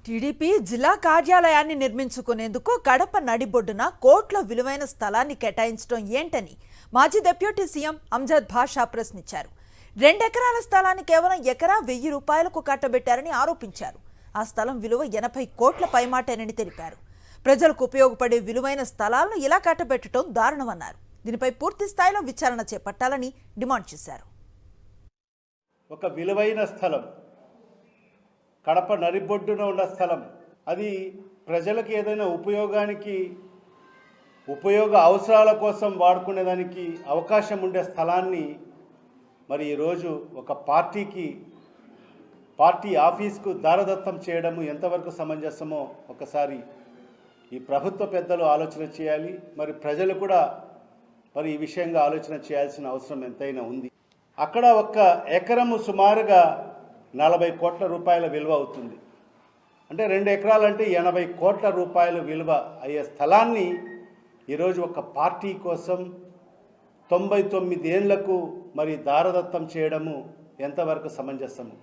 TDP జిల్లా కార్యాలయాన్ని నిర్మించుకునేందుకు కడప నడిబొడ్డున కోట్ల విలువైన స్థలాన్ని కేటాయించడం ఏంటని మాజీ డిప్యూటీ సీఎం అంజద్ భాషా ప్రశ్నించారు. 2 ఎకరాల స్థలాన్ని కేవలం ఎకరా 1000 రూపాయలకు కట్టబెట్టారని ఆరోపించారు. ఆ స్థలం విలువ 80 కోట్ల పైమాటేనని తెలిపారు. ప్రజలకు ఉపయోగపడే విలువైన స్థలాలను ఇలా కట్టబెట్టడం దారుణమన్నారు. దీనిపై పూర్తి స్థాయిలో విచారణ చేపట్టాలని డిమాండ్ చేశారు. ఒక విలువైన స్థలం, కడప నడిబొడ్డున ఉన్న స్థలం, అది ప్రజలకు ఏదైనా ఉపయోగ అవసరాల కోసం వాడుకునేదానికి అవకాశం ఉండే స్థలాన్ని మరి ఈరోజు ఒక పార్టీ ఆఫీస్కు దారదత్తం చేయడము ఎంతవరకు సమంజసమో ఒకసారి ఈ ప్రభుత్వ పెద్దలు ఆలోచన చేయాలి. మరి ప్రజలు కూడా మరి ఈ విషయంగా ఆలోచన చేయాల్సిన అవసరం ఎంతైనా ఉంది. అక్కడ ఒక్క ఎకరము సుమారుగా 40 కోట్ల రూపాయల విలువ అవుతుంది. అంటే 2 ఎకరాలంటే 80 కోట్ల రూపాయల విలువ అయ్యే స్థలాన్ని ఈరోజు ఒక పార్టీ కోసం 99 ఏళ్లకు మరి దారదత్తం చేయడము ఎంతవరకు సమంజసము?